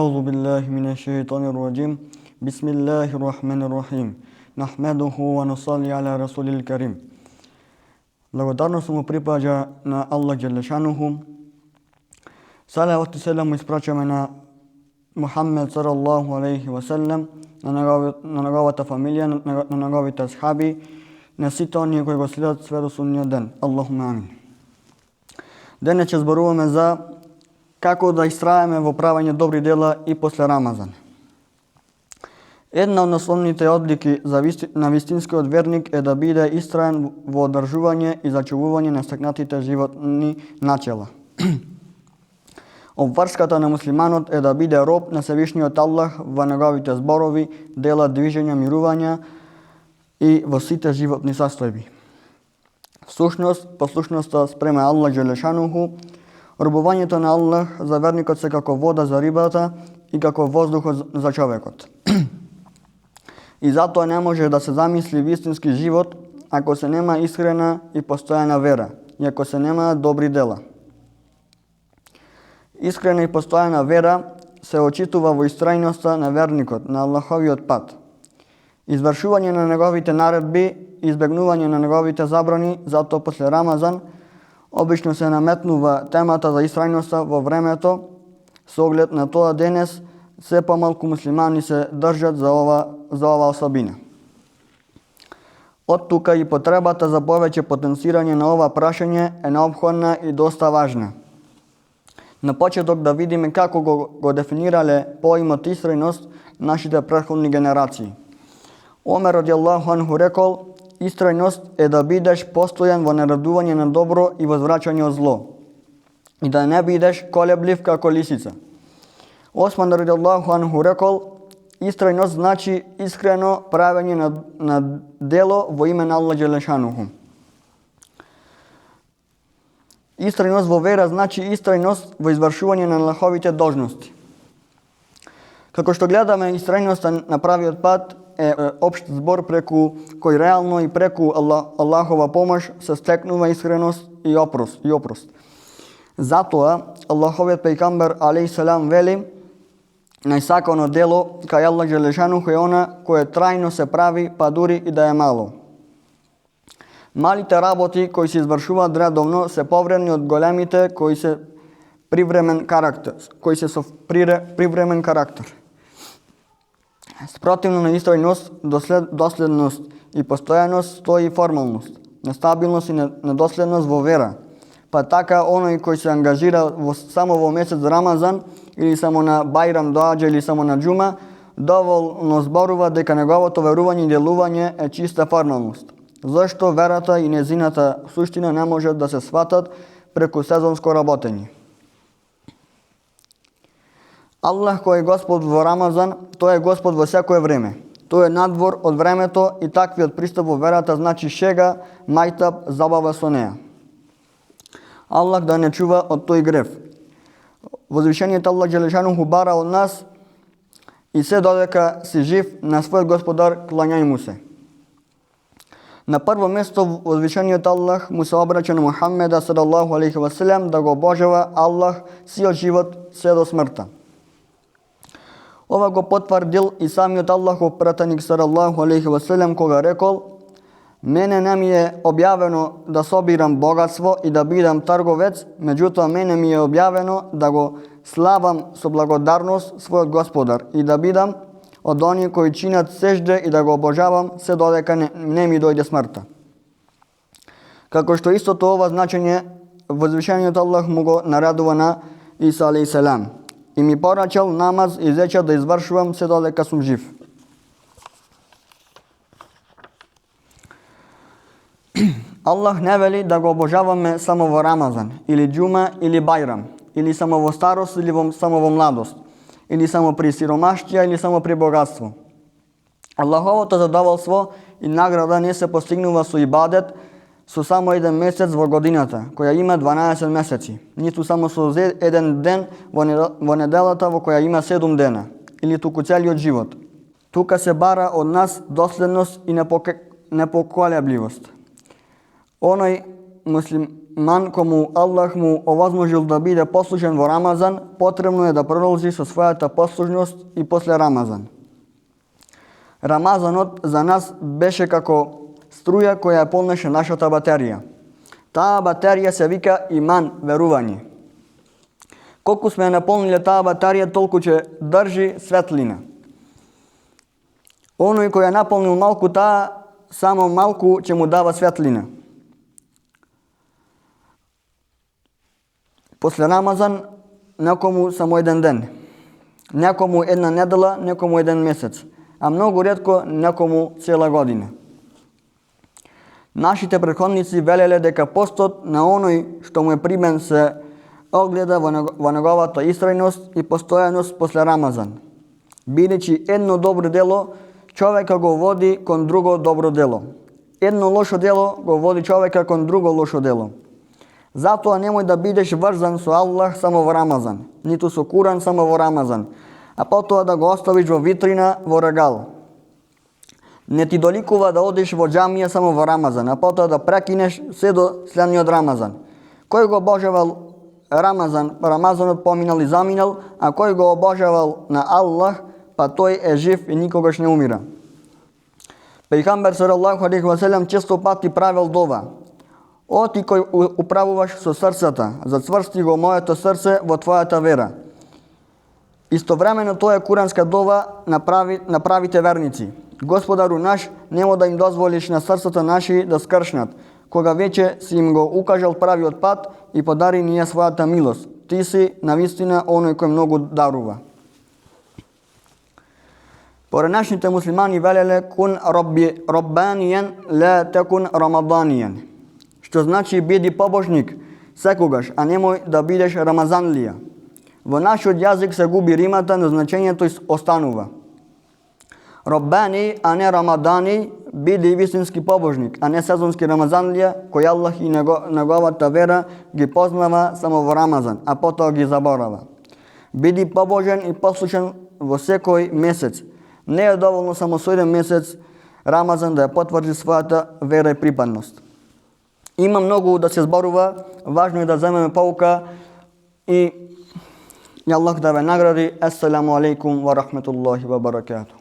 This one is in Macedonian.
أعوذ بالله من الشيطان الرجيم بسم الله الرحمن الرحيم نحمده ونصلي على رسول الكريم. Благодарност му припаѓа на Аллах Джелешануху. Салават и селам испрачаме на Мухаммед салаллаху алейхи ва селем, на неговата фамилија, на неговите асхаби, на сите оние кои го следат све до судниот ден. Аллахуме амин. Денес ќе зборуваме за како да истраеме во правење добри дела и после Рамазан. Една од основните одлики на вистинскиот верник е да биде истраен во одржување и зачувување на стекнатите животни начела. Обврската на муслиманот е да биде роб на Севишниот Аллах во неговите зборови, дела, движења, мирувања и во сите животни состојби. Всушност, послушноста спрема Аллах Джелешануху, робувањето на Аллах за верникот се како вода за рибата и како воздухот за човекот. И затоа не може да се замисли вистински живот ако се нема искрена и постојана вера и ако се нема добри дела. Искрена и постојана вера се очитува во истрајноста на верникот на Аллаховиот пат, извршување на неговите наредби, избегнување на неговите забрани. Затоа после Рамазан обично се наметнува темата за истрајноста во времето со оглед на тоа денес се помалку муслимани се држат за ова особина. Од тука и потребата за повеќе потенцирање на ова прашање е неопходна и доста важна. На почеток да видиме како го дефинирале поимот истрајност нашите претходни генерации. Омер радијаллаху анху рекол: истрајност е да бидеш постојан во наредување на добро и возвраќање од зло, и да не бидеш колеблив како лисица. Осман радијаллаху анху рекол: истрајност значи искрено правење на дело во име на Аллах Джелешануху. Истрајност во вера значи истрајност во извршување на Аллаховите должности. Како што гледаме, истрајноста на правиот пат е општ збор преку кој реално и преку Аллахова помош се стекнува искреност и опрост. Затоа Аллаховиот пејгамбер алейхиссалам вели: најсакано дело кај Аллах Джелешануху е она кое трајно се прави, па дури и да е мало. Малите работи кои се извршуваат редовно се повредни од големите кои се со привремен карактер. Спротивно на истрајност, доследност и постојаност стои формалност, нестабилност и недоследност во вера. Па така оној кој се ангажира само во месец Рамазан или само на Бајрам доаѓа или само на џума, доволно зборува дека неговото верување и делување е чиста формалност. Зашто верата и незината суштина не можат да се сватат преку сезонско работење. Аллах кој е Господ во Рамазан, тој е Господ во секое време. Тој е надвор од времето и таквиот пристап во верата значи шега, мајтап, забава со неа. Аллах да не чува од тој грев. Возвишениот Аллах Джелешануху бара од нас и се додека си жив на својот Господар клањај му се. На прво место возвишениот Аллах му се обраќа на Мухаммеда салаллаху алейхи ва селем да го обожава Аллах сиот живот се до смртта. Ова го потврдил и самиот Аллахов пратеник салаллаху алейхи ва селем кога рекол: мене не ми е објавено да собирам богатство и да бидам трговец, меѓутоа мене ми е објавено да го славам со благодарност својот Господар и да бидам од оние кои чинат сежде и да го обожавам се додека не ми дојде смртта. Како што истото ова значење возвишениот Аллах му го наредува на Иса алейхиссалам: и ми порачал намаз и зечат да извршувам се додека сум жив. Аллах не вели да го обожаваме само во Рамазан, или џума, или Бајрам, или само во старост, или само во младост, или само при сиромаштија, или само при богатство. Аллаховото задоволство и награда не се постигнува со ибадет, со само еден месец во годината, која има 12 месеци, ниту само со еден ден во неделата во која има 7 дена, или туку целиот живот. Тука се бара од нас доследност и непоколебливост. Оној муслиман кому Аллах му овозможил да биде послушен во Рамазан, потребно е да продолжи со својата послушност и после Рамазан. Рамазанот за нас беше како струја која полнеше нашата батерија. Таа батерија се вика иман, верување. Колку сме наполниле таа батерија, толку ќе држи светлина. Оној кој ја наполнил малку таа, само малку ќе му дава светлина. После Рамазан, некому само еден ден, некому една недела, некому еден месец, а многу ретко некому цела година. Нашите претходници велеле дека постот на оној што му е примен се огледа во неговата истрајност и постојаност после Рамазан, бидејќи едно добро дело човека го води кон друго добро дело. Едно лошо дело го води човека кон друго лошо дело. Затоа немој да бидеш врзан со Аллах само во Рамазан, ниту со Куран само во Рамазан, а потоа да го оставиш во витрина, во регал. Не ти доликува да одиш во џамија само во Рамазан, а потоа да прекинеш се до следниот Рамазан. Кој го обожавал Рамазанот поминал и заминал, а кој го обожавал на Аллах, па тој е жив и никогаш не умира. Пејгамбер салаллаху алейхи ва селем често пати правел дова: О ти кој управуваш со срцата, зацврсти го моето срце во твојата вера. Истовремено тоа е куранска дова на правите верници. Господару наш, немо да им дозволиш на срцата наши да скршнат, кога веќе си им го укажал правиот пат и подари ние својата милост. Ти си навистина оној кој многу дарува. Поранешните муслимани велеле кун роббанијен ла текун рамаданијен, што значи биди побожник секогаш, а немој да бидеш рамазанлија. Во нашиот јазик се губи римата, но значењето останува. Роббани, а не рамадани, биди вистински побожник, а не сезонски рамазанлија, кој Аллах и неговата вера ги познава само во Рамазан, а потоа ги заборава. Биди побожен и послушен во секој месец. Не е доволно само со еден месец Рамазан да ја потврди својата вера и припадност. Има многу да се зборува, важно е да земеме поука и Аллах да ве награди. Ассаламу алейкум ва рахметуллахи ва баракатуh.